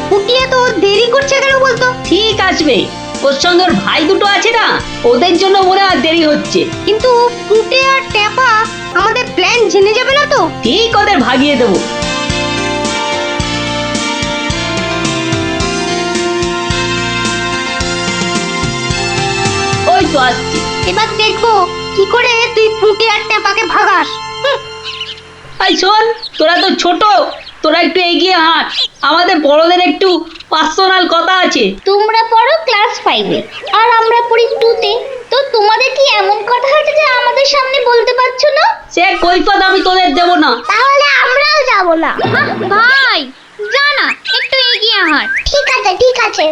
ফুটিয়ে তো দেরি করছে কেন বলতো? ঠিক আসবে, ওর সঙ্গে ওর ভাই দুটো আছে না, ওদের জন্য মনে হয় দেরি হচ্ছে। কিন্তু ফুটে আর ট্যাপা আমাদের প্ল্যান জেনে যাবে না তো? ঠিক ওদের ভাগিয়ে দেবো। ওই তো আসছি। এবার দেখবো কি করে তুই ফুটে আর ট্যাপাকে ভাগাস। এই শোন, তোরা তো ছোট, তোরা একটু এগিয়ে হাঁট, আমাদের বড়দের একটু পার্সোনাল কথা আছে। তোমরা পড়ো ক্লাস 5-এ আর আমরা পড়ি 2-তে, তো তোমাদের কি এমন কথা আছে যে আমাদের সামনে বলতে পারছো না? সে কৈফত আমি তোদের দেবো না। তাহলে আমরাও যাব না। ভাই যা না, একটু এগিয়ে হাঁট। ঠিক আছে ঠিক আছে।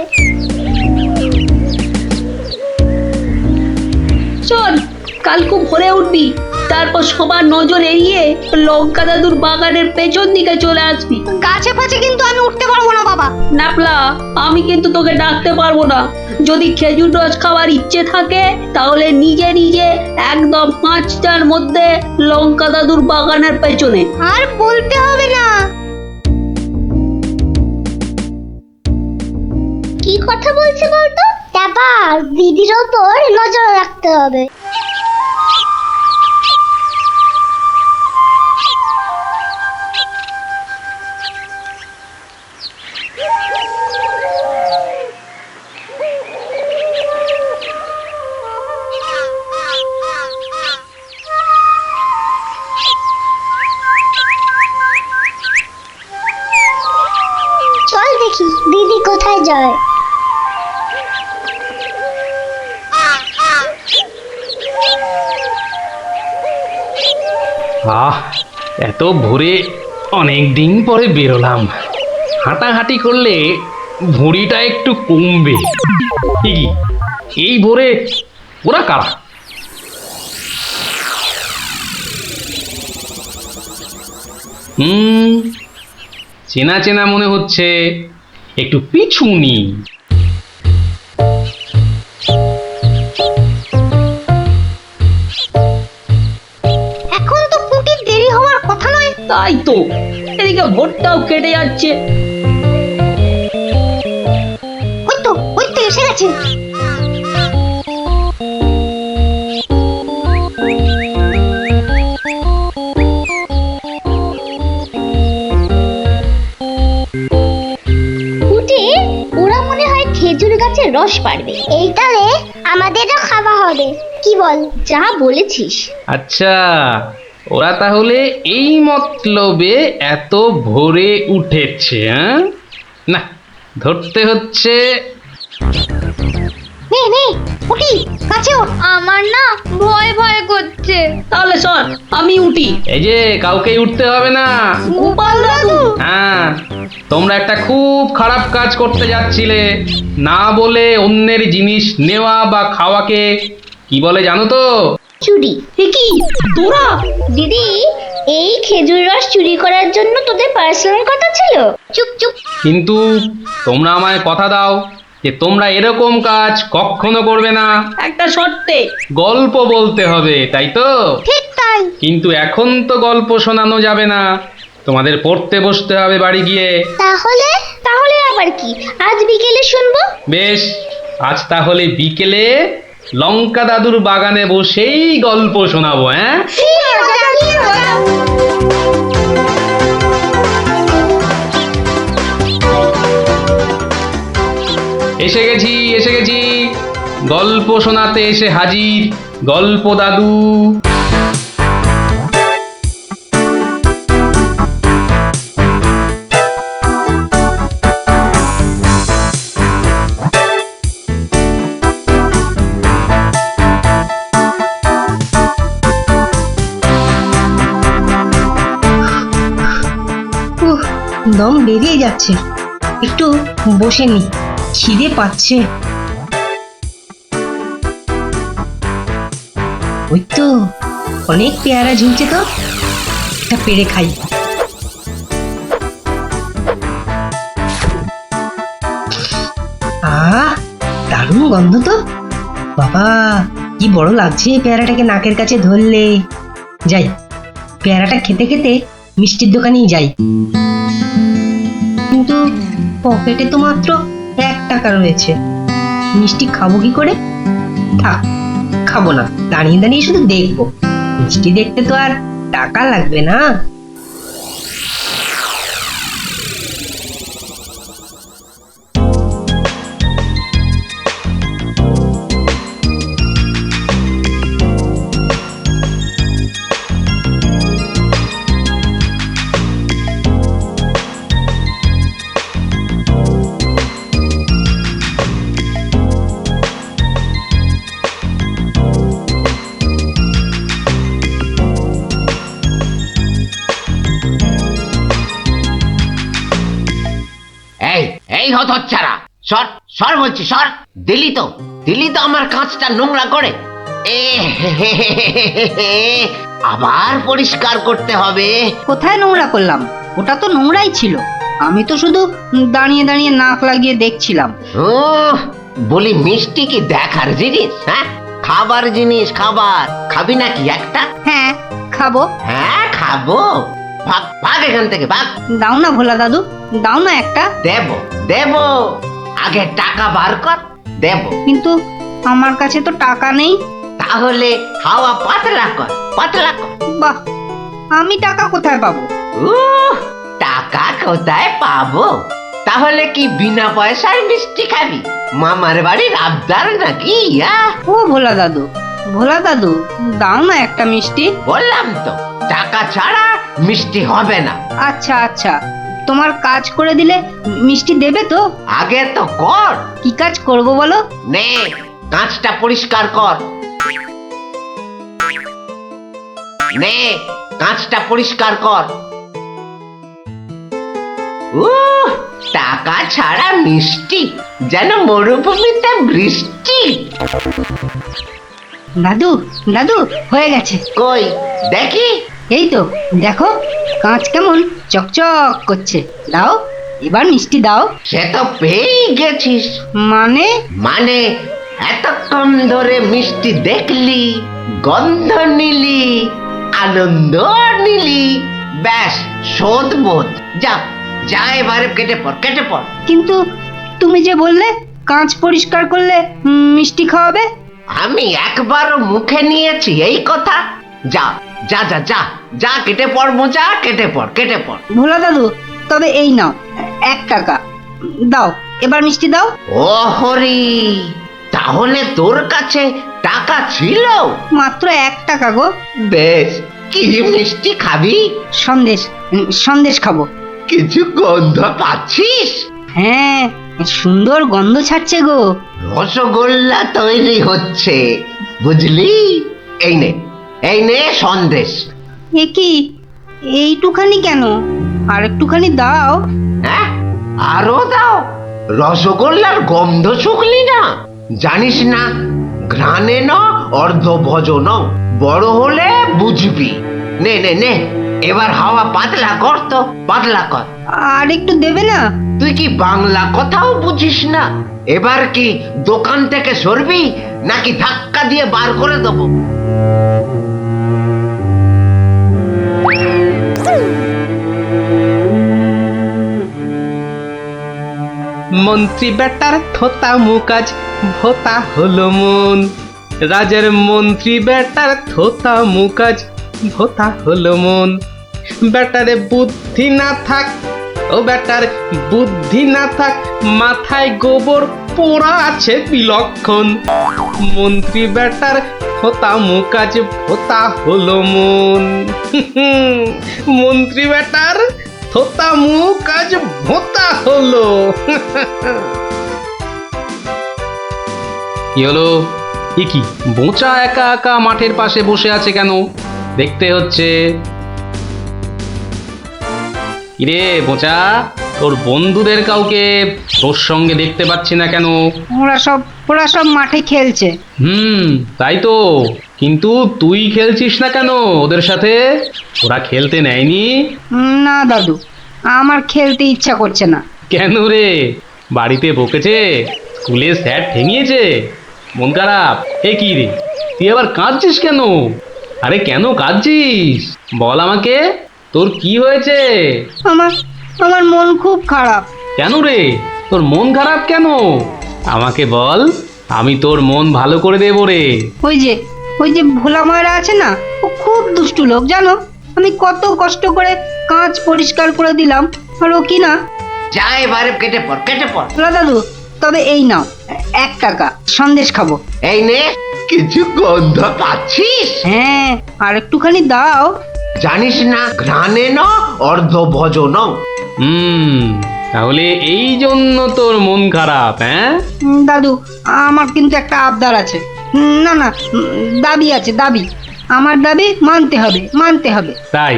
শোন, কাল খুব ভোরে উঠবি, তারপর সবার নজর এড়িয়ে লঙ্কা দাদুর বাগানের পেছন দিকে চলে আসবি। গাছে ফাছে কিন্তু আমি উঠতে পারবো না বাবা। নাপলা, আমি কিন্তু তোকে ডাকতে পারবো না। যদি খেজুর রস খাওয়ার ইচ্ছে থাকে তাহলে নিজে নিজে একদম 5টার মধ্যে লঙ্কা দাদুর বাগানের পেছনে। আর বলতে হবে না। কি কথা বলছে বলতো? ট্যাপা, দিদির ওপর নজর রাখতে হবে। চল দেখি দিদি কোথায় যায়। এত ভোরে অনেক দিন পরে বেরোলাম। হাঁটাহাঁটি করলে ভুঁড়িটা একটু কমবে। কি এই ভোরে ওরা কারা? চেনা চেনা মনে হচ্ছে, একটু পিছু নি। এখন তো ফুটির দেরি হওয়ার কথা নয়। তাই তো, এদিকে ভোরটাও কেটে যাচ্ছে। ওই তো এসে গেছে। উঠে ওরা মনে হয় খেজুর গাছের রস পাড়বে। এইটারে আমাদেরও খাওয়া হবে, কি বল? যা বলেছিস। আচ্ছা, ওরা তাহলে এই মতলবে এত ভোরে উঠেছে। না, ধরতে হচ্ছে। নে নে ফুটি, কাছে ওঠ। আমার না ভয় ভয় করছে। তাহলে শোন, আমি উঠি। এই যে, কাউকেই উঠতে হবে না। গোপাল দাদু, হ্যাঁ, তোমরা একটা খুব খারাপ কাজ করতে যাচ্ছিলে। না বলে অন্যের জিনিস নেওয়া বা খাওয়াকে কি বলে জানো তো? চুরি। এ কি তোরা? দিদি, এই খেজুর রস চুরি করার জন্য তোদের পার্সোনাল কথা ছিল? চুপ চুপ। কিন্তু তোমরা আমায় কথা দাও যে তোমরা এরকম কাজ কখনো করবে না। একটা শর্তে। গল্প বলতে হবে, তাই তো? ঠিক তাই। কিন্তু এখন তো গল্প শোনানো যাবে না, তোমাদের পড়তে বসতে হবে বাড়ি গিয়ে। তাহলে তাহলে আবার কি? আজ বিকেলে শুনবো। বেশ, আজ তাহলে বিকেলে লঙ্কা দাদুর বাগানে বসেই গল্প শোনাবো। হ্যাঁ, এসে গেছি এসে গেছি, গল্প শোনাতে এসে হাজির গল্প দাদু। দম বেরিয়ে যাচ্ছে, একটু বসে নি, খিদে পাচ্ছে। ওই তো অনেক পেয়ারা ঝুলছে, তো একটা পেড়ে খাই। দারুণ গন্ধ তো। বাবা, কি বড় লাগছে পেয়ারাটাকে নাকের কাছে ধরলে। যাই, পেয়ারাটা খেতে খেতে মিষ্টির দোকানেই যাই। কিন্তু পকেটে তো মাত্র 1 টাকা রয়েছে। মিষ্টি খাবো কি করে? থাক, খাবো না, দাঁড়িয়ে দাঁড়িয়ে শুধু দেখবো। মিষ্টি দেখতে তো আর টাকা লাগবে না। এই এই হতচ্ছাড়া, সর সর বলছি, সর। দিলি তো আমার কাঁচটা নোংরা করে। এ আবার পরিষ্কার করতে হবে। কোথায় নোংরা করলাম? ওটা তো নোংরাই ছিল। আমি তো শুধু দাঁড়িয়ে দাঁড়িয়ে নাক লাগিয়ে দেখছিলাম। ও বলি, মিষ্টি কি দেখার জিনিস? হ্যাঁ, খাবার জিনিস। খাবার খাবি নাকি একটা? হ্যাঁ, খাবো। হ্যাঁ খাবো। ভাগ ভাগ এখান থেকে, ভাগ। দাও না ভোলা দাদু, দাও না একটা। দেব দেব, আগে টাকা বার কর, দেব। কিন্তু আমার কাছে তো টাকা নেই। তাহলে হাওয়া পাতলা কর, পাতলা কর। বাহ, আমি টাকা কোথায় পাবো? টাকা কোথায় পাবো? তাহলে কি বিনা পয়সায় মিষ্টি খাবি? মামার বাড়ির আবদার নাকি? ও ভোলা দাদু, ভোলা দাদু, দাও না একটা মিষ্টি। বললাম তো, টাকা ছাড়া মিষ্টি হবে না। আচ্ছা আচ্ছা, তোমার কাজ করে দিলে মিষ্টি দেবে তো? আগে তো কর। কি কাজ করব বলো? নে, কাঁচটা পরিষ্কার কর। নে, কাঁচটা পরিষ্কার কর। টাকা ছাড়া মিষ্টি যেন মরুভূমিতে বৃষ্টি। দাদু দাদু, হয়ে গেছে। কই দেখি? এই তো দেখো, কাঁচ কেমন চকচক করছে। দাও, এবার মিষ্টি দাও। সে তো পেয়েই গেছিস। মানে? মানে এতক্ষণ ধরে মিষ্টি দেখলি, গন্ধ নিলি, আনন্দ নিলি, ব্যাস শোধ বোধ। যা যা, এবারে কেটে পড়, কেটে পড়। কিন্তু তুমি যে বললে কাঁচ পরিষ্কার করলে মিষ্টি খাওয়াবে। আমি একবারও মুখে নিয়েছি এই কথা? যা যা যা যা যা, কেটে পড় মোজা, কেটে পড়, কেটে পড়। ভোলা দাদু, তবে এই নাও 1 টাকা দাও, এবার মিষ্টি দাও। ও হরি, তাহলে তোর কাছে টাকা ছিল? মাত্র 1 টাকা গো। বেশ, কি মিষ্টি খাবি? সন্দেশ, সন্দেশ খাবো। কিছু গন্ধ পাচ্ছিস? হ্যাঁ, সুন্দর গন্ধ ছাড়ছে গো। রসগোল্লা তৈরি হচ্ছে, বুঝলি? এই নে, এই নে সন্দেশ। এ কি, এইটুখানি কেন? আর একটুখানি দাও। হ্যাঁ, আরো দাও। রসগোল্লার গন্ধ শুকলি না? জানিস না, ঘ্রাণে ন অর্ধ ভজন, বড় হলে বুঝবি। নে নে নে, এবার হাওয়া পাতলা কর তো, পাতলা কর। আর একটু দেবে না? তুই কি বাংলা কথাও বুঝিস না? এবার কি দোকান থেকে সরবি নাকি ধাক্কা দিয়ে বার করে দেবো? মন্ত্রী বেটার থোতা মুকাজ ভোতা হলো মন। রাজার মন্ত্রী বেটার থোতা মুকাজ ভোতা হলো মন। বেটারে বুদ্ধি না থাক, ও বেটার বুদ্ধি না থাক, মাথায় গোবর পোড়া আছে বিলক্ষণ। মন্ত্রী বেটার থোতা মুকাজ ভোতা হলো মন। মন্ত্রী বেটার থোতা মুকাজ ভোতা হলো। কি হলো? এ কি, বোঁচা একা একা মাঠের পাশে বসে আছে কেন? দেখতে হচ্ছে। কিরে বোঁচা, তোর বন্ধুদের কাউকে তোর সঙ্গে দেখতে পাচ্ছি না কেন? ওরা সব মাঠে খেলছে। তাই তো, কিন্তু তুই খেলছিস না কেন ওদের সাথে? ওরা খেলতে নেয়নি? না দাদু, আমার খেলতে ইচ্ছা করছে না। কেন রে, বাড়িতে বকেছে? স্কুলে স্যার ঠেঙিয়েছে? মন খারাপ? এ কি রে, তুই আবার কাঁদছিস কেন? আরে কেন কাঁদছিস বল আমাকে, তোর কি হয়েছে? আমার মন খুব খারাপ। কেন রে, তোর মন খারাপ কেন? আমাকে বল, আমি তোর মন ভালো করে দেবো রে। ওই যে ভোলা ময়রা আছে না, ও খুব দুষ্টু লোক জানো। আমি কত কষ্ট করে কাঁচ পরিষ্কার করে দিলাম, আর ও কি না। যা এবারে কেটে পড় কেটে পড়। ভোলা দাদু, তবে এই নাও 1 টাকা, সন্দেশ খাবো। এই নে, কিছু গন্ধ পাচ্ছিস? হ্যাঁ, আর একটুখানি দাও। জানিস না, ঘ্রাণে ন অর্ধ ভজন। তাহলে এই জন্য তোর মন খারাপ? হ্যাঁ দাদু, আমার কিন্তু একটা আবদার আছে। না না, দাবি আছে, দাবি। আমার দাবি মানতে হবে। তাই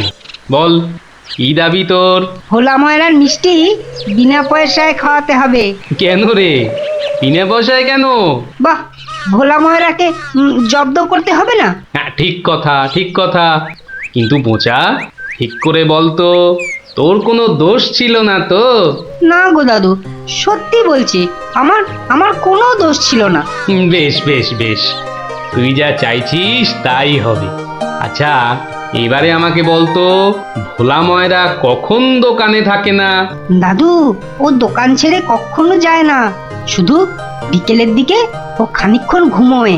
বল, কি দাবি তোর? ভোলা ময়রার মিষ্টি বিনা পয়সায় খাওয়াতে হবে। কেন রে, বিনা পয়সায় কেন? বাহ, ভোলা ময়রাকে জব্দ করতে হবে না? হ্যাঁ, ঠিক কথা। কিন্তু বোচা, ঠিক করে বলতো, তোর কোনো দোষ ছিল না তো? না গো দাদু, সত্যি বলছি, আমার কোনো দোষ ছিল না। বেশ, তুই যা চাইছিস তাই হবে। আচ্ছা, এবারে আমাকে বলতো, ভোলা ময়রা কখন দোকানে থাকে না? দাদু, ও দোকান ছেড়ে কখনো যায় না। শুধু বিকেলের দিকে ও খানিকক্ষণ ঘুমোয়,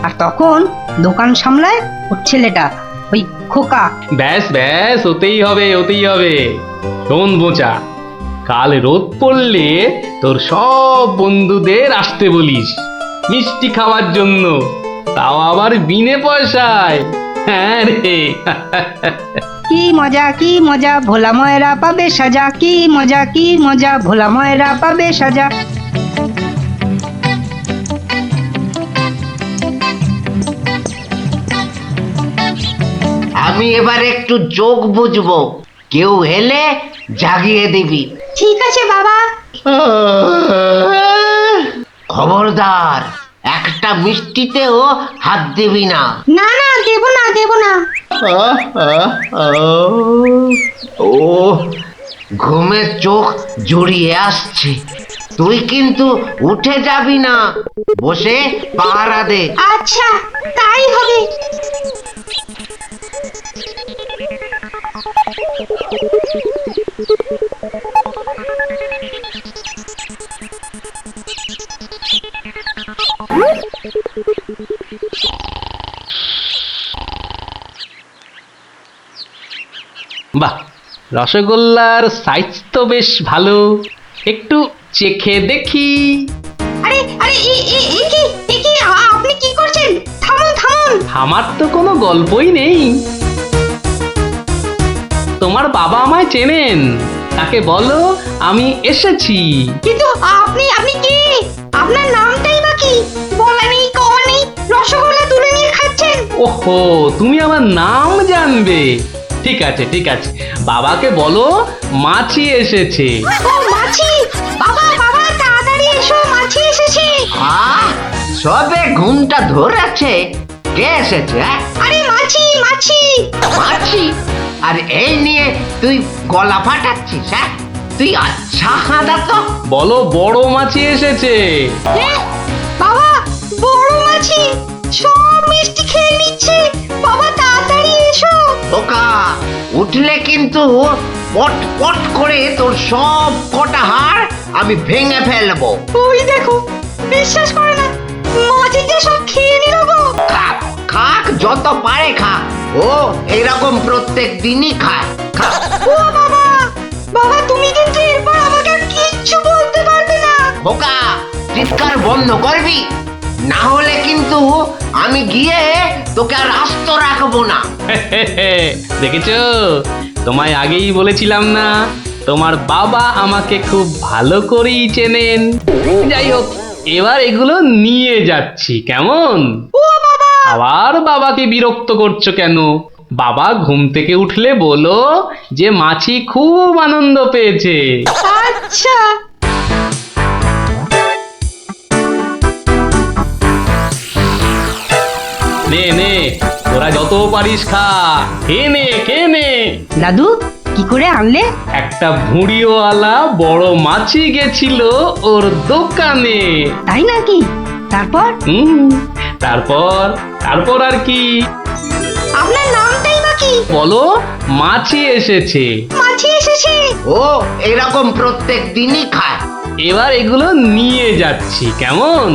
আর তখন দোকান সামলায় ওর ছেলেটা, ওই খোকা। ব্যাস, ওতেই হবে। শোন বোচা, কাল রোদ পড়লে তোর সব বন্ধুদের আসতে বলিস মিষ্টি খাওয়ার জন্য, তাও আবার বিনে পয়সায়। হ্যাঁ রে। কি মজা, ভোলা ময়রা পাবে সাজা। কি মজা, ভোলা ময়রা পাবে সাজা। আমি এবার একটু চোখ বুঝবো, কেউ এলে জাগিয়ে দিবি। ঠিক আছে বাবা। খবরদার, একটা মিষ্টিতেও হাত দিবি না। না, দেব না। ও, ঘুমে চোখ জড়িয়ে আসছে। তুই কিন্তু উঠে যাবি না, বসে পাহারা দে। আচ্ছা, তাই হবে। বাহ, রসগোল্লার সাইজ তো বেশ ভালো, একটু চেখে দেখি। আরে আপনি কি করছেন? থামুন। আমার তো কোনো গল্পই নেই। তোমার বাবা আমায় চেনেন, তাকে বলো আমি এসেছি। কিন্তু আপনি কি? আপনার নামটাই বা কি? বলা নেই, কওয়া নেই, রসগোল্লা তুলে নিয়ে খাচ্ছেন। ওহো, তুমি আমার নাম জানবে? ঠিক আছে, বাবাকে বলো মাছি এসেছে। ও মাছি! বাবা, তাড়াতাড়ি এসো, মাছি এসেছে। সবে ঘুমটা ধরেছে, কে এসেছে? আরে মাছি! মাছি? আর এই নিয়ে তুই গলা ফাটাচ্ছিস? হ্যাঁ, তুই আচ্ছা হাঁদা তো। বলো বড় মাছি এসেছে। বাবা, বড় মাছি সব মিষ্টি খেয়ে নিচ্ছে। বাবা, তাড়াতাড়ি এসো। ওকা, উঠলে কিন্তু পট পট করে তোর সব কটা হাড় আমি ভেঙে ফেলবো। ওই দেখো, বিশ্বাস করে না, মাছি যে সব খেয়ে নিল গো। খাক যত পারে খাক, ও এরকম প্রত্যেক দিনই খায়। ও বাবা, তুমি কিন্তু এরপর আমাকে কিচ্ছু বলতে পারবে না। ওকা, চিৎকার বন্ধ করবি, না হলে কিন্তু আমি গিয়ে তোকে আর আস্ত রাখবো না। দেখেছো, তোমায় আগেই বলেছিলাম না, তোমার বাবা আমাকে খুব ভালো করেই চেনেন। যাই হোক, এবার এগুলো নিয়ে যাচ্ছি, কেমন? আবার বাবাকে বিরক্ত করছো কেন? বাবা ঘুম থেকে উঠলে বলো যে মাছি খুব আনন্দ পেয়েছে। আচ্ছা। নে, তোরা যত পারিস খা, খেয়ে নে। দাদু, কি করে আনলে? একটা ভুঁড়িওয়ালা বড় মাছি গেছিল ওর দোকানে। তাই নাকি? তারপর? তারপর আর কি? আপনার নামটাই বা কি? বলো মাছি এসেছে। মাছি এসেছে। ও এরকম প্রত্যেক দিনই খায়। এবার এগুলো নিয়ে যাচ্ছি, কেমন?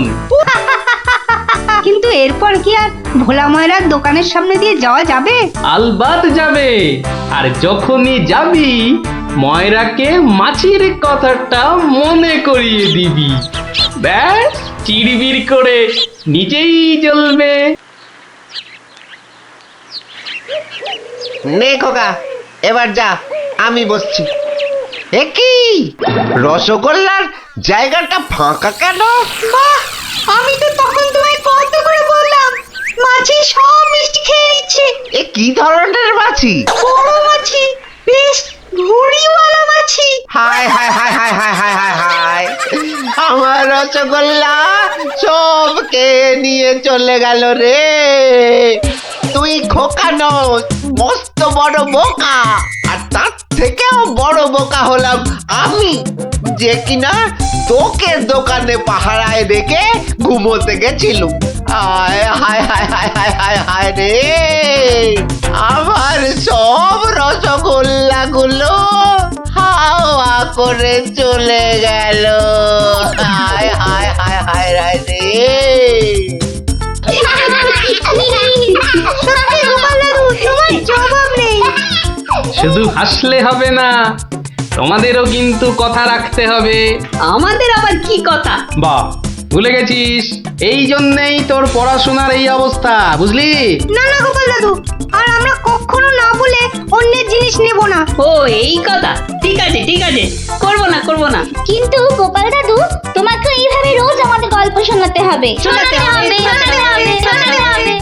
কিন্তু এরপর কি আর ভোলা ময়রার দোকানের সামনে দিয়ে যাওয়া যাবে? আলবাত যাবে। আর যখনই যাবি ময়রাকে মাছির কথাটা মনে করিয়ে দিবি। ব্যাস চিড়বিড় করে নিজেই জ্বলবে। নে খোকা, এবার যা, আমি বসছি। এ কি রসগোল্লার জায়গাটা ফাঁকা কেন? বাহ, আমি তো তখন তোমায় কত করে বললাম মাছি সব মিষ্টি খেয়ে নিচ্ছে। এ কি ধরনের মাছি? বড় মাছি, বেশ ভুঁড়িওয়ালা মাছি। হায় হায় হায় হায় হায় হায় হায় হায়, আমার রসগোল্লা সব খেয়ে নিয়ে চলে গেল রে। তুই খোকা নস, মস্ত বড় বোকা। আর তার থেকেও বড় বোকা হলাম আমি, যে কিনা তোকে দোকানে পাহারায় রেখে ঘুমোতে গেছিলুম। হায় হায় হায় হায় হায় হায় হায় রে, আমার সব রসগোল্লা গুলো হাওয়া করে চলে গেল। হায় হায় হায় হায় হায় রে। সত্যি গোপাল দাদু, তোমার জবাব নেই। শুধু হাসলে হবে না, তোমাদেরও কিন্তু কথা রাখতে হবে। আমাদের আবার কি কথা? বাহ, ভুলে গেছিস? এই জন্যেই তোর পড়াশোনার এই অবস্থা, বুঝলি? না না গোপাল দাদু, আর আমরা কখনো না বলে অন্যের জিনিস নেব না। ও এই কথা, ঠিক আছে ঠিক আছে, করবো না করবো না। কিন্তু গোপাল দাদু, তোমাকে এইভাবে রোজ আমাদের গল্প শোনাতে হবে। শোনাতে হবে, শোনাতে হবে, শোনাতে হবে।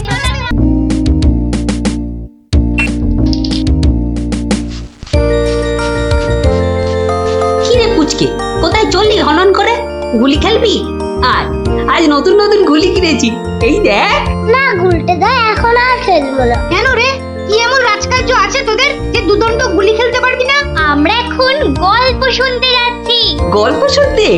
কি রে পুচকে, কোথায় চললি হনন করে? গুলি খেলবি? আয়, আজ নতুন নতুন গুলি কিনেছি, এই দেখ। না গুলটে দা, এখন আর খেলবো না। কেন রে, কি এমন রাজকার্য আছে তোদের যে দুদণ্ড গুলি খেলতে পারবি না? আমরা এখন গল্প শুনতে যাচ্ছি গল্প শুনতে?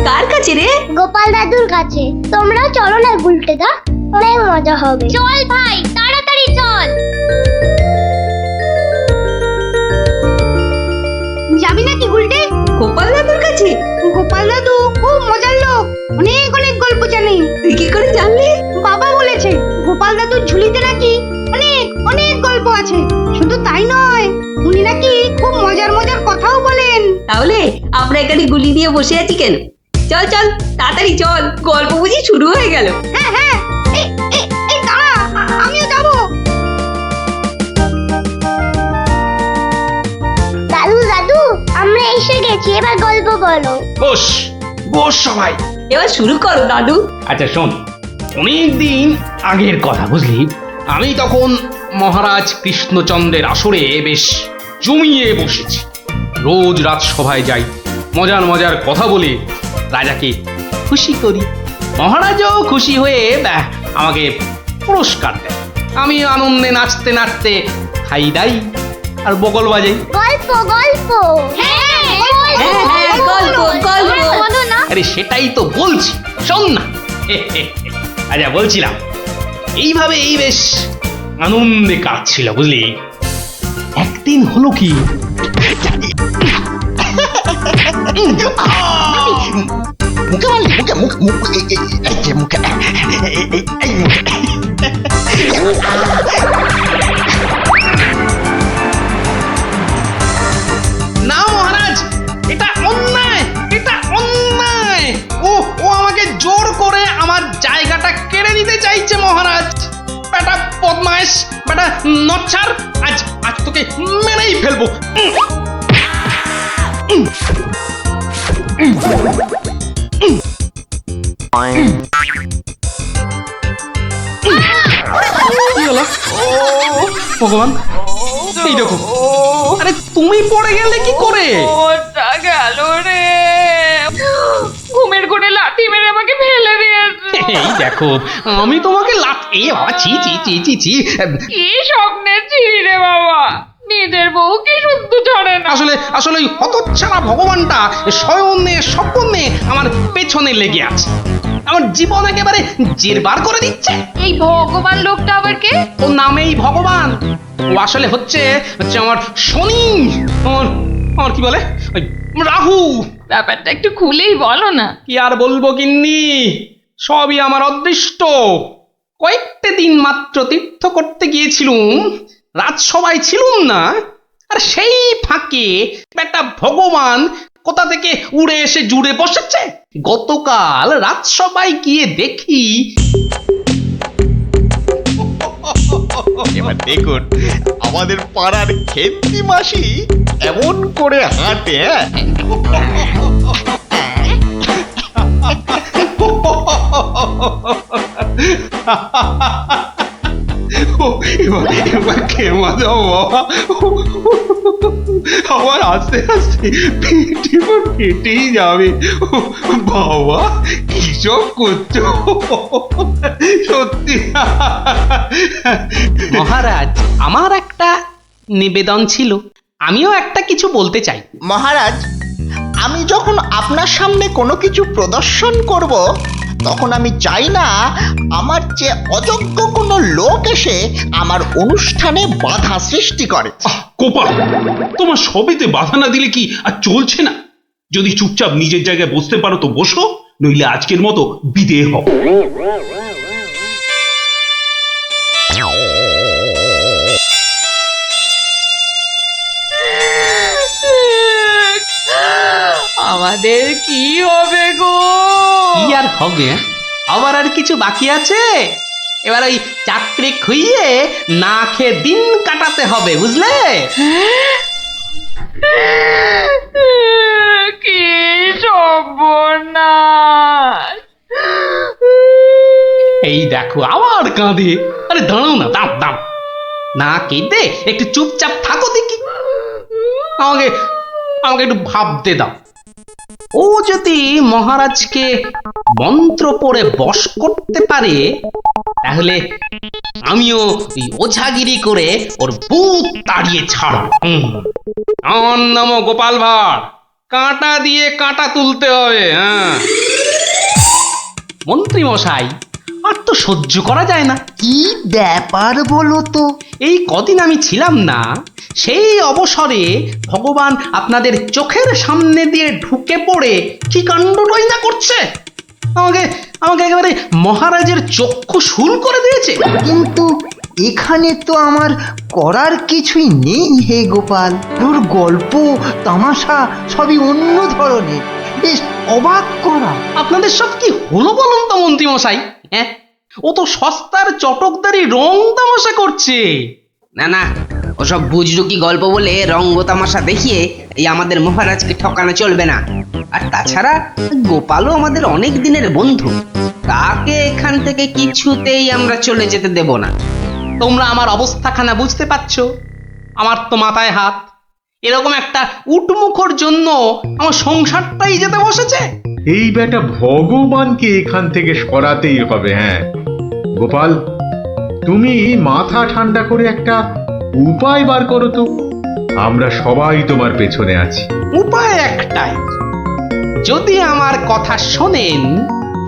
কার কাছে রে? গোপাল দাদুর কাছে। তোমরাও চলো না গুলটে দা, অনেক মজা হবে। চল ভাই, তাড়াতাড়ি চল। যাবি নাকি গুলটে? গোপাল দাদুর কাছে? গোপাল দাদু খুব মজার লোক, অনেক অনেক গল্প জানে। তুই কি করে জানলি? বাবা বলেছে গোপাল দাদুর ঝুলিতে নাকি অনেক অনেক গল্প আছে। শুধু তাই নয়, উনি নাকি খুব মজার মজার কথাও বলেন। তাহলে আমরা এখানে গুলি নিয়ে বসে আছি কেন? চল চল, তাড়াতাড়ি চল, গল্প বুঝি শুরু হয়ে গেল। হ্যাঁ হ্যাঁ, এই দাঁড়া, আমিও যাবো। দাদু দাদু, আমরা এসে গেছি, এবার গল্প বলো। বস বস সবাই। এবার শুরু করো দাদু। আচ্ছা শোন, অনেকদিন আগের কথা, বুঝলি? আমি তখন মহারাজ কৃষ্ণচন্দ্রের আসরে বেশ জমিয়ে বসেছি। রোজ রাজসভায় যাই, মজার মজার কথা বলে রাজাকে খুশি করি। মহারাজও খুশি হয়ে আমাকে পুরস্কার দেয়। আমি আনন্দে নাচতে নাচতে খাই দাই আর বগল বাজাই। গল্প গল্প। হ্যাঁ হ্যাঁ, গল্প, গল্প। বলো না। আরে সেটাই তো বলছি, শোন না। আচ্ছা বলছিলাম, এইভাবে এই বেশ আনন্দে কাটছিল, বুঝলি? একদিন হলো কি, মুখে মারলি, মুখে মুখ মুখ এই যে মুখে এই মুখে। না মহারাজ, এটা অন্যায়, এটা অন্যায়। ও ও আমাকে জোর করে আমার জায়গাটা কেড়ে নিতে চাইছে মহারাজ। বেটা বদমাইশ, বেটা নচ্ছার, আজ আজ তোকে মেরেই ফেলবো। কি হলো? ভগবান, এই দেখো। আরে তুমি পড়ে গেলে কি করে? ওটা গেল রে, ঘুমের ঘুরে লাথি মেরে আমাকে ফেলে দিয়েছে। এই দেখো, আমি তোমাকে এ বাবা, ছি ছি ছি ছি ছি। কি স্বপ্নে ছিলি রে বাবা, নিজের বউ কি শুদ্ধ ছড়ে না। আসলে আসলে ওই হতচ্ছাড়া ভগবানটা স্বয়নে স্বপ্নে আমার পেছনে লেগে আছে, আমার জীবন একেবারে জেরবার করে দিচ্ছে। এই ভগবান লোকটা আবার কে? ওর নামেই ভগবান, ও আসলে হচ্ছে হচ্ছে আমার শনি, আমার আমার কি বলে ওই রাহু। ব্যাপারটা একটু খুলেই বলো না। কি আর বলবো গিন্নি, সবই আমার অদৃষ্ট। কয়েকটা দিন মাত্র তীর্থ করতে গিয়েছিলুম, রাজসভায় ছিলুম না, আর সেই ফাঁকে একটা ভগবান কোথা থেকে উড়ে এসে জুড়ে বসেছে। গতকাল রাজসভায় গিয়ে দেখি এবার দেখুন আমাদের পাড়ার খেন্তি মাসি এমন করে হাঁটে, হ্যাঁ? এবার খেমা দাও বাবা, আমার আস্তে আস্তে পেটে ফেটেই যাবে। বাবা কি সব করছো সত্যি। মহারাজ, আমার একটা নিবেদন ছিল, আমিও একটা কিছু বলতে চাই। মহারাজ, আমি যখন আপনার সামনে কোনো কিছু প্রদর্শন করব তখন আমি চাই না আমার যে অযোগ্য কোনো লোক এসে আমার অনুষ্ঠানে বাধা সৃষ্টি করে। কোপাল, তোমার সবেতে বাধা না দিলে কি আর চলছে না? যদি চুপচাপ নিজের জায়গায় বসতে পারো তো বসো, নইলে আজকের মতো বিদেয় হও। আমাদের কি হবে গো? কি আর হবে, আবার আর কিছু বাকি আছে? এবার ওই চাকরি খুইয়ে না খেয়ে দিন কাটাতে হবে, বুঝলে? কি সর্বনাশ! এই দেখো আবার কাঁদে। আরে দাঁড়াও না, দাম দাম না কেঁদে একটু চুপচাপ থাকো দেখি। আমাকে আমাকে একটু ভাবতে দাও। ও যদি মহারাজকে মন্ত্র পড়ে বশ করতে পারে, তাহলে আমিও ওই ওঝাগিরি করে ওর বুক তাড়িয়ে ছাড়ব। আমার নামও গোপাল ভাঁড়, কাঁটা দিয়ে কাঁটা তুলতে হবে। হ্যাঁ মন্ত্রী মশাই, আর তো সহ্য করা যায় না। কি ব্যাপার বলো তো? এই কদিন আমি ছিলাম না, সেই অবসরে ভগবান আপনাদের চোখের সামনে দিয়ে ঢুকে পড়ে কি কাণ্ডটাই না করছে। আমাকে আমাকে একেবারে মহারাজের চক্ষু শুল করে দিয়েছে। কিন্তু এখানে তো আমার করার কিছুই নেই হে গোপাল। তোর গল্প তামাশা সবই অন্য ধরনের, বেশ অবাক করা। আপনাদের সব কি হলো বলুন তো মন্ত্রী মশাই? হ্যাঁ, ও তো সস্তার চটকদারি রং তামাশা করছে। না না, ওসব বুজরুকি গল্প বলে রঙ্গ তামাশা দেখিয়ে এই আমাদের মহারাজকে ঠকানো চলবে না। আর তাছাড়া গোপালও আমাদের অনেক দিনের বন্ধু, তাকে এখান থেকে কিছুতেই আমরা চলে যেতে দেব না। তোমরা আমার অবস্থাখানা বুঝতে পারছো? আমার তো মাথায় হাত। এরকম একটা উটমুখর জন্য আমার সংসারটাই যেতে বসেছে। এই বেটা ভগবানকে এখান থেকে সরাতেই হবে। হ্যাঁ গোপাল, তুমি মাথা ঠান্ডা করে একটা উপায় বার করো তো, আমরা সবাই তোমার পেছনে আছি। উপায় একটাই, যদি আমার কথা শোনেন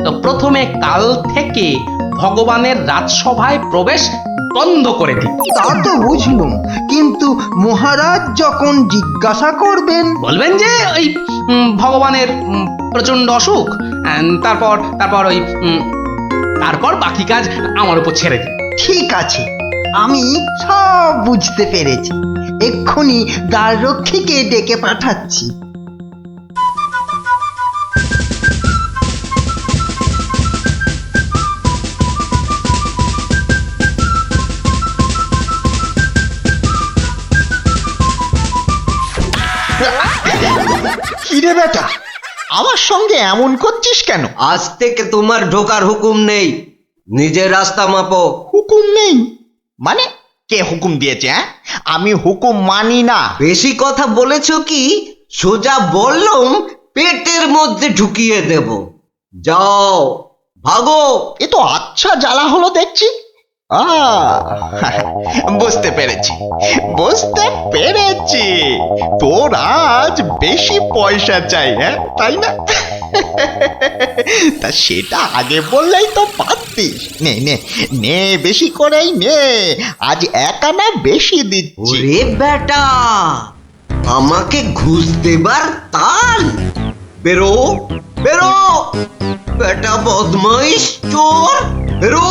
তো প্রথমে কাল থেকে ভগবানের রাজসভায় প্রবেশ বন্ধ করে দিন। তা তো বুঝলুম, কিন্তু মহারাজ যখন জিজ্ঞাসা করবেন? বলবেন যে ওই ভগবানের প্রচন্ড অসুখ, তারপর তারপর ওই তারপর বাকি কাজ আমার উপর ছেড়ে দিন। ঠিক আছে, আমি সব বুঝতে পেরেছি। এক্ষুনি দ্বাররক্ষীকে ডেকে পাঠাচ্ছি। কিরে বেটা, আমার সঙ্গে এমন করছিস কেন? আজ থেকে তোমার ঢোকার হুকুম নেই, নিজের রাস্তা মাপো। হুকুম নেই মানে? কে হুকুম দিয়েছে? হ্যাঁ, আমি হুকুম মানি না। বেশি কথা বলেছো কি? সোজা বললুম পেটের মধ্যে ঢুকিয়ে দেব। যাও ভাগো। এ তো আচ্ছা জ্বালা হলো দেখছি। বুঝতে পেরেছি, বুঝতে পেরেছি। তোর আজ বেশি পয়সা চাই, হ্যাঁ তাই না? তা সেটা আগে বললেই তো পারতিস। নে নে নে, বেশি করেই নে, আজ 1 আনা বেশি দিচ্ছি। ওরে বেটা, আমাকে ঘুষ দেবার তাল? বেরো বেরো বেটা, বদমাইশ চোর, বেরো।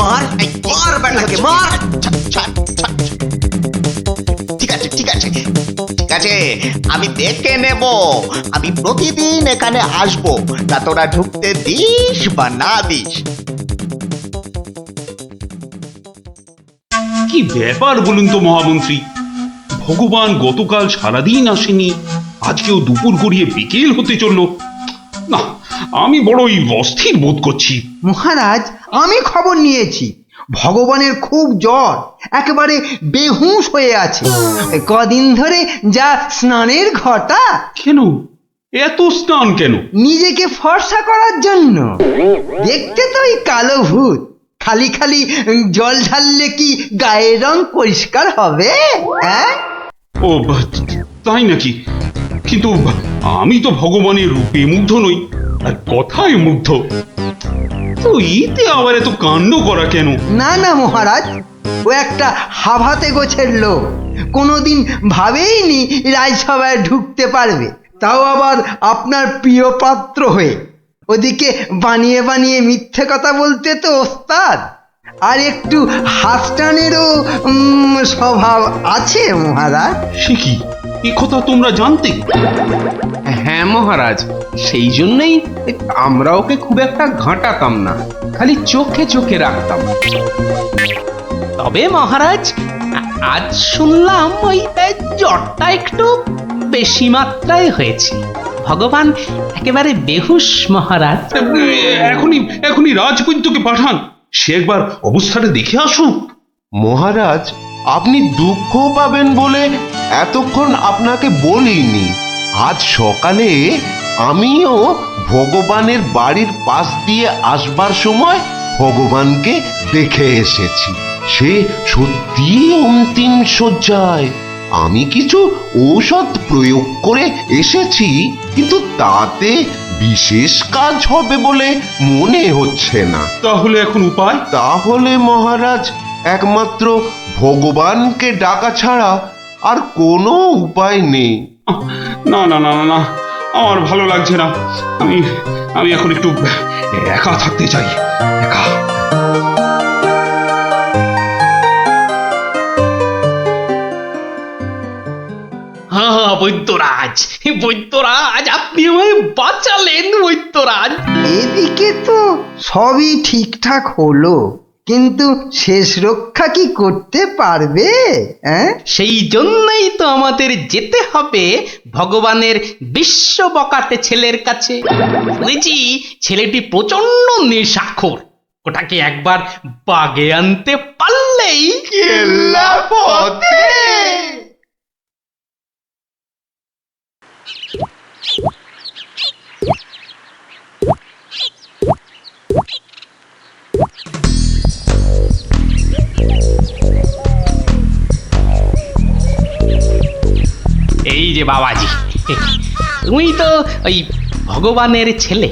মার মার বেটাকে, মার। ছাড়, ছাড়। ঠিক আছে ঠিক আছে ঠিক আছে, আমি দেখে নেব। আমি প্রতিদিন এখানে আসবো, তা তোরা ঢুকতে দিস বা না দিস। কি ব্যাপার বলুন তো মহামন্ত্রী, ভগবান গতকাল সারাদিন আসেনি, আজকেও দুপুর গড়িয়ে বিকেল হতে চললো। না, আমি বড়ই অস্থির বোধ করছি। মহারাজ, আমি খবর নিয়েছি, ভগবানের খুব জ্বর, একেবারে বেহুঁশ হয়ে আছে। কদিন ধরে যা স্নানের ঘটা। কেন এত স্নান কেন? নিজেকে ফর্সা করার জন্য। দেখতে তো ওই কালো ভূত, খালি খালি জল ঢাললে কি গায়ের রং পরিষ্কার হবে? হ্যাঁ, ও তাই নাকি? কিন্তু আমি তো ভগবানের রূপে মুগ্ধ নই, আর কথায় মুগ্ধ। তো এতে আবার এত কাণ্ড করা কেন? না না মহারাজ, ও একটা হাভাতে গোছের লোক, কোনোদিন ভাবেইনি রাজসভায় ঢুকতে পারবে, তাও আবার আপনার প্রিয় পাত্র হয়ে। ওদিকে বানিয়ে বানিয়ে মিথ্যে কথা বলতে তো ওস্তাদ, আর একটু হাসটানেরও স্বভাব আছে মহারাজ। সে কি, এ কথা তোমরা জানতে? হ্যাঁ মহারাজ, সেই জন্যই আমরা ওকে খুব একটা ঘাঁটাতাম না, খালি চোখে চোখে রাখতাম। তবে মহারাজ, আজ শুনলাম ওই জ্বরটা একটু বেশি মাত্রায় হয়েছে। ভগবান একেবারে বেহুশ মহারাজ। এখনই রাজবৈদ্যকে পাঠান, সে একবার অবস্থাটা দেখে আসুক। মহারাজ, আপনি দুঃখ পাবেন বলে এতক্ষণ আপনাকে বলিনি। আজ সকালে আমিও ভগবানের বাড়ির পাশ দিয়ে আসবার সময় ভগবানকে দেখে এসেছি। সে সত্যি অন্তিম শয্যায়। আমি কিছু ঔষধ প্রয়োগ করে এসেছি, কিন্তু তাতে বিশেষ কাজ হবে বলে মনে হচ্ছে না। তাহলে এখন উপায়? তাহলে মহারাজ, একমাত্র ভগবানকে ডাকা ছাড়া আর কোনো উপায় নেই। না না না না, আমার ভালো লাগছে না। আমি এখন একটু একা থাকতে চাই, একা। হ্যাঁ বৈদ্যরাজ, বৈদ্যরাজ, আপনি আমায় বাঁচালেন বৈদ্যরাজ। এদিকে তো সবই ঠিকঠাক হলো, কিন্তু শেষ রক্ষা কি করতে পারবে? সেই জন্যই তো আমাদের যেতে হবে ভগবানের বিশ্ব বকাটে ছেলের কাছে। শুনেছি ছেলেটি প্রচন্ড নেশাখোর, ওটাকে একবার বাগে আনতে পারলেই কেল্লা পথে। এই যে বাবাজি, তুমি তো ওই ভগবানের ছেলে।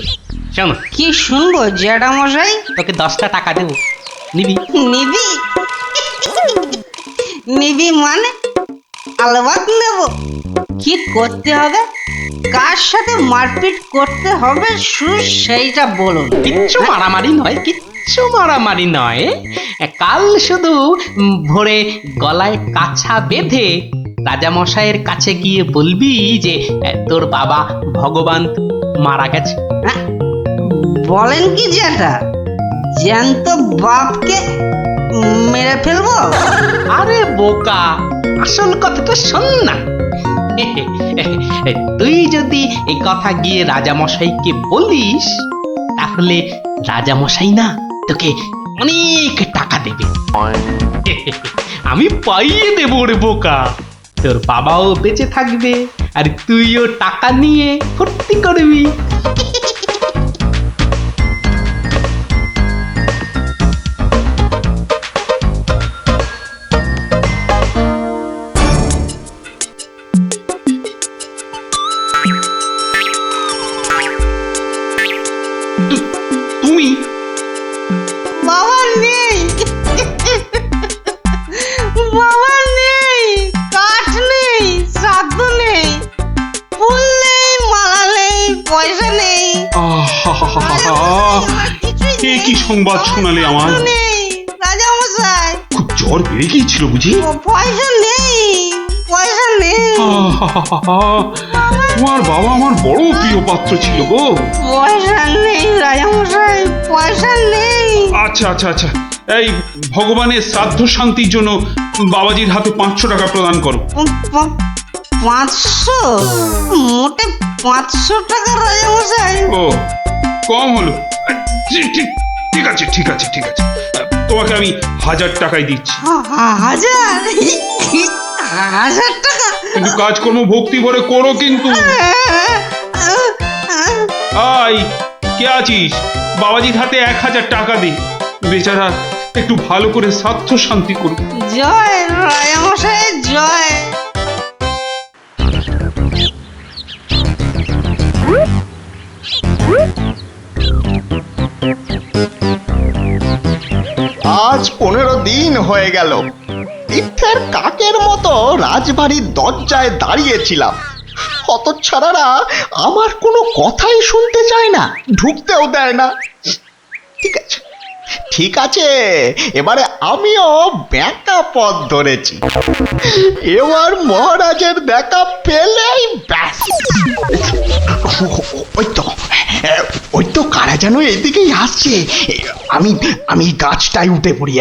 শোনো, কি শুনবো জ্যাঠামশাই? তোকে 10টা টাকা দেবো, নিবি? নিবি? নিবি মানে? আলবাত নেব। কি করতে হবে? কার সাথে মারপিট করতে হবে সেইটা বলুন। কিচ্ছু মারামারি নয়, কিচ্ছু মারামারি নয়। কাল শুধু ভোরে গলায় কাছা বেঁধে রাজামশাইয়ের কাছে গিয়ে বলবি যে তোর বাবা ভগবান মারা গেছে। বলেন কি জ্যাঠা, জ্যান্ত বাপকে মেরে ফেলবো? আরে বোকা, আসল কথাটা শোন না। তুই যদি এই কথা গিয়ে রাজামশাইকে বলিস, তাহলে রাজামশাই না তোকে অনেক টাকা দেবে। আমি পাইয়ে দেবো রে বোকা। তোর বাবাও বেঁচে থাকবে, আর তুইও টাকা নিয়ে ফুর্তি করবি। এ কি সংবাদ শোনালে আমার? রাজা মশাই, খুব জ্বর বেড়ে গিয়েছিল বুঝি? পয়সা নেই, পয়সা নেই, তোমার বাবা আমার বড় প্রিয় পাত্র ছিল গো। পয়সা নেই রাজা মশাই, পয়সা নেই। আচ্ছা আচ্ছা আচ্ছা, এই ভগবানের শ্রাদ্ধ শান্তির জন্য বাবাজির হাতে 500 টাকা প্রদান করো। 500? মোটে 500 টাকা রাজা মশাই? ও কম হলো। ঠিক আছে ঠিক আছে ঠিক আছে, তোমাকে আমি 1000 টাকাই দিচ্ছি। 1000 টাকা? কিন্তু কাজকর্ম ভক্তি ভরে করো কিন্তু। আই কে আছিস? বাবাজির হাতে 1000 টাকা দে, বেচারা একটু ভালো করে শ্রাদ্ধ শান্তি করুক। জয় রাজা মশাই, জয়। আজ 15 দিন হয়ে গেল তীর্থের কাকের মতো রাজবাড়ির দরজায় দাঁড়িয়েছিলাম। হতচ্ছাড়ারা আমার কোনো কথাই শুনতে চায় না, ঢুকতেও দেয় না। ঠিক আছে ঠিক আছে, এবারে আমিও ব্যাকা পথ ধরেছি। এবার মহারাজের দেখা পেলেই ব্যাস। ওই তো কারা যেন এদিকেই আসছে। আমি গাছটায় উঠে পড়ি।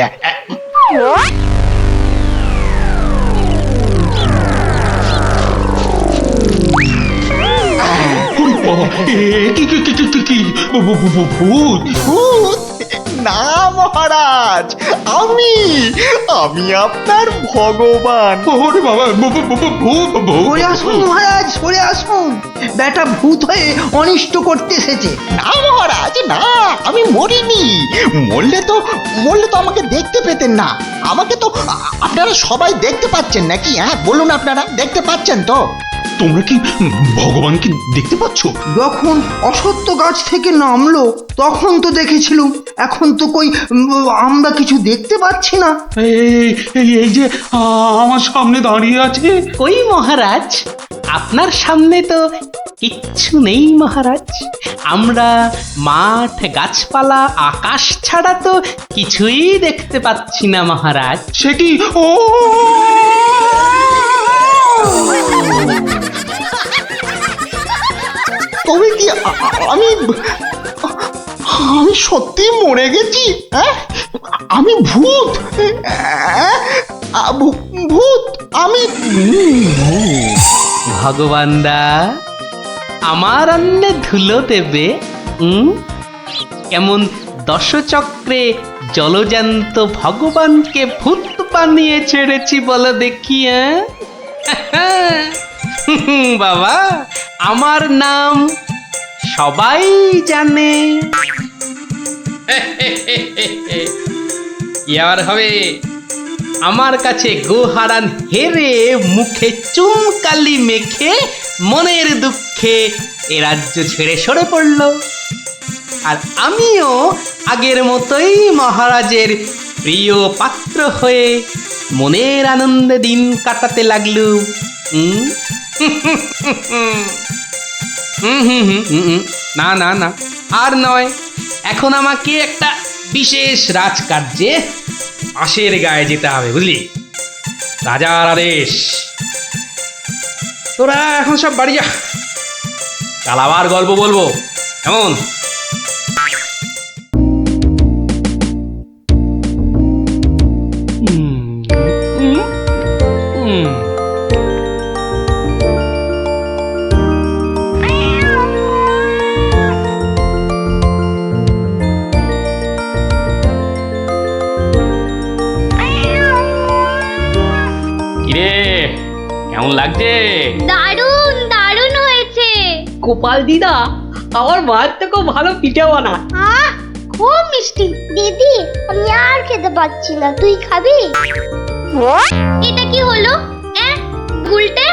ভূত? না মহারাজ, আমি আপনার ভগবান। ওরে বাবা, ভূত! সরে আসুন মহারাজ, সরে আসুন। বেটা ভূত হয়ে অনিষ্ট করতে এসেছে। না মহারাজ না, আমি মরিনি। মরলে তো আমাকে দেখতে পেতেন না। আমাকে তো আপনারা সবাই দেখতে পাচ্ছেন নাকি? হ্যাঁ বলুন, আপনারা দেখতে পাচ্ছেন তো? তোমরা কি ভগবানকে দেখতে পাচ্ছ? যখন অসত্য গাছ থেকে নামলো তখন তো দেখেছিলুম, এখন তো কই আমরা কিছু দেখতে পাচ্ছি না। এই যে আমার সামনে দাঁড়িয়ে আছে। কই মহারাজ, আপনার সামনে তো কিচ্ছু নেই মহারাজ। আমরা মাঠ, গাছপালা, আকাশ ছাড়া তো কিছুই দেখতে পাচ্ছি না মহারাজ। সে কি? ও তবে কি আমি সত্যি মরে গেছি? আমি ভূত? ভূত আমি? ভগবানদা আমার অন্নে ধুলো দেবে? কেমন দশচক্রে জলজান্ত ভগবানকে ভূত বানিয়ে ছেড়েছি বলো দেখি। বাবা, আমার নাম সবাই জানে। কি আর হবে, আমার কাছে গোহারান হেরে মুখে চুনকালি মেখে মনের দুঃখে এ রাজ্য ছেড়ে সরে পড়ল। আর আমিও আগের মতোই মহারাজের প্রিয় পাত্র হয়ে মনের আনন্দে দিন কাটাতে লাগলুম। না না না, আর নয়। এখন আমাকে একটা বিশেষ রাজকার্যে আশের গায়ে যেতে হবে, বুঝলি? রাজার আদেশ। তোরা এখন সব বাড়ি যা, কাল আবার গল্প বলবো, কেমন? কেমন লাগছে? দারুণ দারুণ হয়েছে। গোপাল দিদা আমার মায়ের থেকেও ভালো পিঠে বানায়। খুব মিষ্টি। দিদি আমি আর খেতে পাচ্ছি না, তুই খাবি? এটা কি হলো? উল্টে?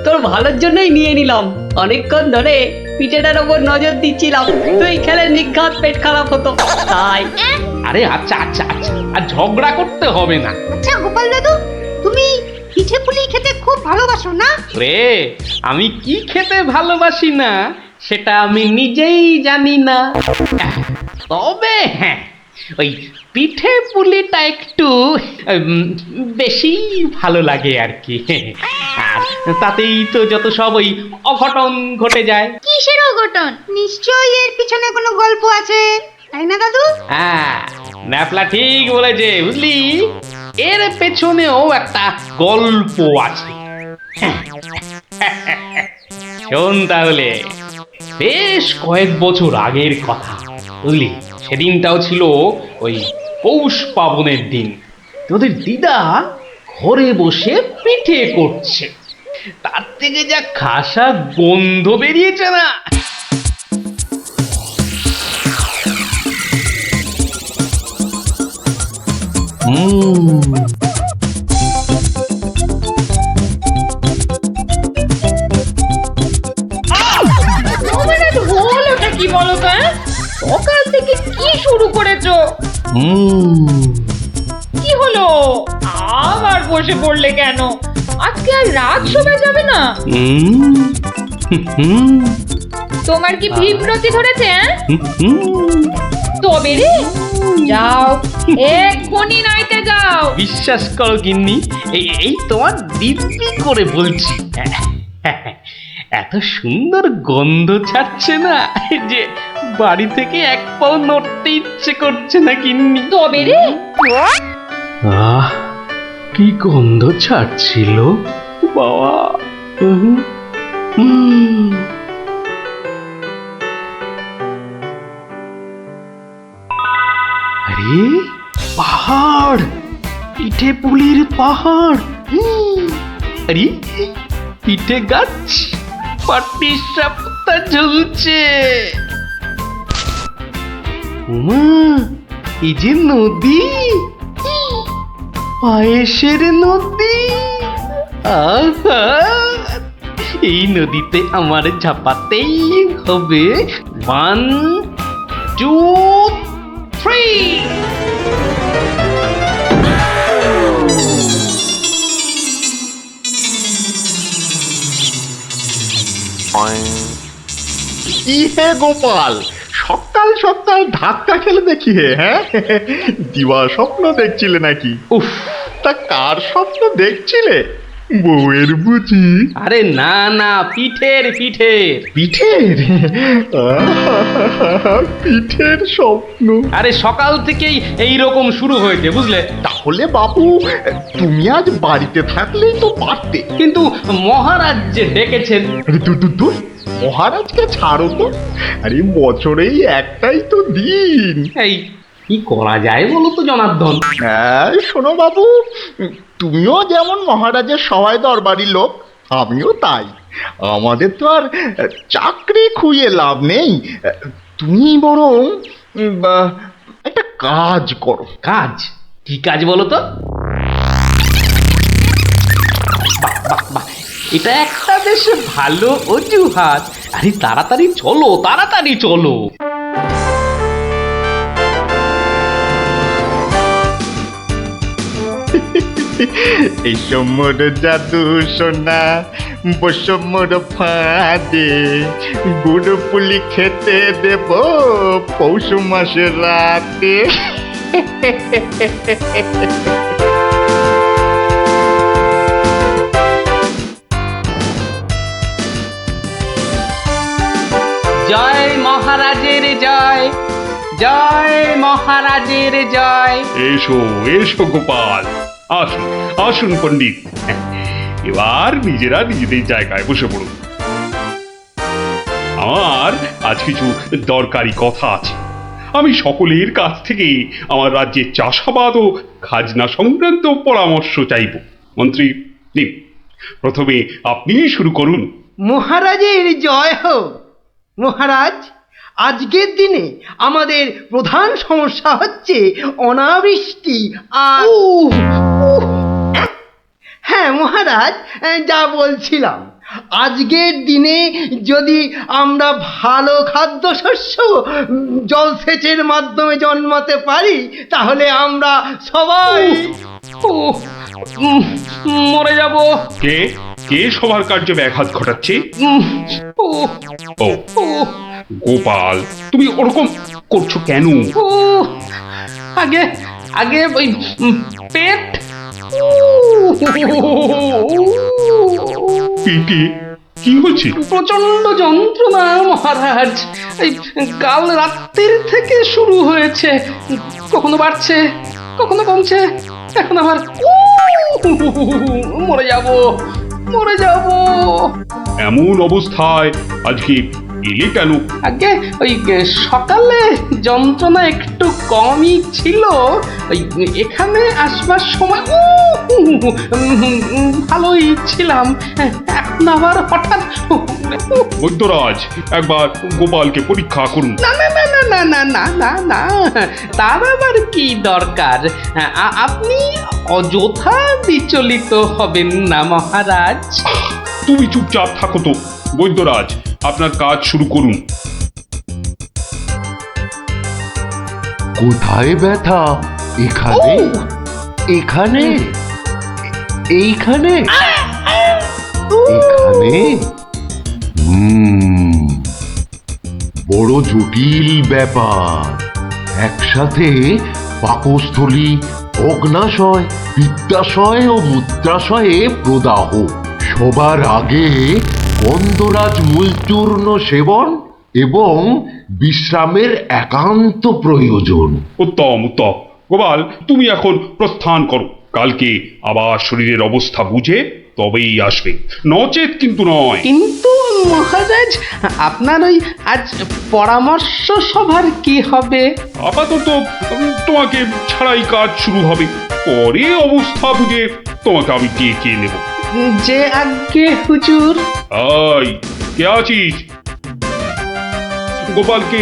তোর ভালোর জন্যই নিয়ে নিলাম। অনেকক্ষণ ধরে পিঠেটার ওপর নজর দিচ্ছিলাম, তুই খেলে নিঘাত পেট খারাপ হতো তাই। আরে আচ্ছা আচ্ছা আচ্ছা, আর ঝগড়া করতে হবে না। আচ্ছা গোপাল দাদু, তুমি পিঠে পুলি খেতে খুব ভালোবাসো না? রে, আমি কি খেতে ভালোবাসি না সেটা আমি নিজেই জানি না। তবে হ্যাঁ, ওই পিঠে পুলিটা একটু বেশি ভালো লাগে আর কি। আর তাতেই তো যত সব ওই অঘটন ঘটে যায়। কিসের অঘটন? নিশ্চয়ই এর পিছনে কোনো গল্প আছে, তাই না দাদু? হ্যাঁ, ন্যাপলা ঠিক বলেছে, বুঝলি, এর পেছনেও একটা গল্প আছে। শোন তাহলে, বেশ কয়েক বছর আগের কথা, বুঝলি, সেদিনটাও ছিল ওই পৌষ পাবনের দিন। তোদের দিদা ঘরে বসে পিঠে করছে, তার থেকে যা খাসা গন্ধ বেরিয়েছে না। মহারাজ হলোটা কি বলো তো? সকাল থেকে কি শুরু করেছো? কি হলো? আবার বসে পড়লে কেন? আজকে আর রাত শোভা যাবে না? তোমার কি বিব্রতি ধরেছে? তবে রে, যাও এক্ষুনি নাইতে যাও। বিশ্বাস করো গিন্নি, এই তোমার দিব্যি করে বলছি, এত সুন্দর গন্ধ ছাড়ছে না যে বাড়ি থেকে এক পাও নড়তে ইচ্ছে করছে না গিন্নি। তবে রে, আহ, কি গন্ধ ছাড়ছিল বাবা। আরে পাহাড়, পিঠে পুলির পাহাড়। আরে পিঠে গাছ, পাটি সাপটা ঝুলছে। উমা, এই যে নদী, পায়েসের নদী। আহা, এই নদীতে আমার ঝাপাতেই হবে। 1, 2, 3। কি হে গোপাল, সকাল সকাল ধাক্কা খেলে দেখি হে, হ্যাঁ? দিবা স্বপ্ন দেখছিলে নাকি? উফ, তা কার স্বপ্ন দেখছিলে? বউয়ের বুঝি? আরে না না, পিঠের পিঠের পিঠের? পিঠের স্বপ্ন? আরে সকাল থেকেই এই রকম শুরু হয়েছে, বুঝলে। তাহলে বাবু, তুমি আজ বাড়িতে থাকলেই তো পারতে। কিন্তু মহারাজ যে ডেকেছেন। আরে দূর, মহারাজকে ছাড়ো তো। আরে বছরেই একটাই তো দিন। এই কি করা যায় বলো তো জনার্দন? হ্যাঁ, শোনো বাবু, তুমিও যেমন মহারাজের সবাই দরবারি লোক, আমিও তাই। আমাদের তো আর চাকরি খুইয়ে লাভ নেই। তুমি বরং একটা কাজ করো। কাজ? কি কাজ বলো তো? বাহ বাহ বাহ, এটা একটা বেশ ভালো অজুহাত। আরে তাড়াতাড়ি চলো, তাড়াতাড়ি চলো। এই সমর জাদু সোনা, বসমর ফাঁদে, গুড় পুলি খেতে দেব পৌষ মাসের রাতে। জয় মহারাজের জয়, জয় মহারাজের জয়। এসো এসো গোপাল, আসুন আসুন পণ্ডিত, এবার নিজেরা নিজেদের জায়গায় বসে পড়ুন। আমার আজ কিছু দরকারি কথা আছে। আমি সকলের কাছ থেকে আমার রাজ্যের চাষাবাদ ও খাজনা সংক্রান্ত পরামর্শ চাইব। মন্ত্রী, নিন, প্রথমে আপনিই শুরু করুন। মহারাজের জয় হোক। মহারাজ, আজকের দিনে আমাদের প্রধান সমস্যা হচ্ছে অনাবৃষ্টি আর হ্যাঁ মহারাজ, যা বলছিলাম, আজকের দিনে যদি আমরা ভালো খাদ্যশস্য জলসেচের মাধ্যমে জন্মাতে পারি, তাহলে আমরা সবাই মরে যাব। কে কে সবার কার্যে ব্যাঘাত ঘটাচ্ছে? ও গোপাল, তুমি ওরকম করছো কেন? ও আগে আগে ওই পেট পেটে কি হয়েছে? প্রচন্ড যন্ত্রণা মহারাজ। এই কাল রাত্রির থেকে শুরু হয়েছে, কখনো বাড়ছে কখনো কমছে, এখন আবার মরে যাব মরে যাব। এমন অবস্থায় আজকে এলে কেন? আগে ওই সকালে যন্ত্রণা একটু কমই ছিল, ওই এখানে আসবার সময় ভালোই ছিলাম, এখন আবার হঠাৎ বৈদ্যরাজ, একবার গোপালকে পরীক্ষা করুন। না না না না না না না না না, তার আবার কি দরকার? আপনি অযথা বিচলিত হবেন না মহারাজ। তুমি চুপচাপ থাকো তো। বৈদ্যরাজ, আপনার কাজ শুরু করুন। কোথায় ব্যথা? এখানে? এখানে? এইখানে? এখানে? বড় জটিল ব্যাপার। একসাথে পাকস্থলী, অগ্নাশয়, পিত্তাশয় ও মূত্রাশয়ে প্রদাহ। সবার আগে গন্ধরাজ মূলচূর্ণ সেবন এবং বিশ্রামের একান্ত প্রয়োজন। উত্তম উত্তম। গোপাল, তুমি এখন প্রস্থান করো। কালকে আবার শরীরের অবস্থা বুঝে তবেই আসবে, নচেত কিন্তু নয়। কিন্তু মহারাজ, আপনার ওই আজ পরামর্শ সভার কি হবে? আপাতত তোমাকে ছাড়াই কাজ শুরু হবে, পরে অবস্থা বুঝে তোমাকে আমি ডেকে নেব। যে আজ্ঞে হুজুর। কে আছিস? গোপালকে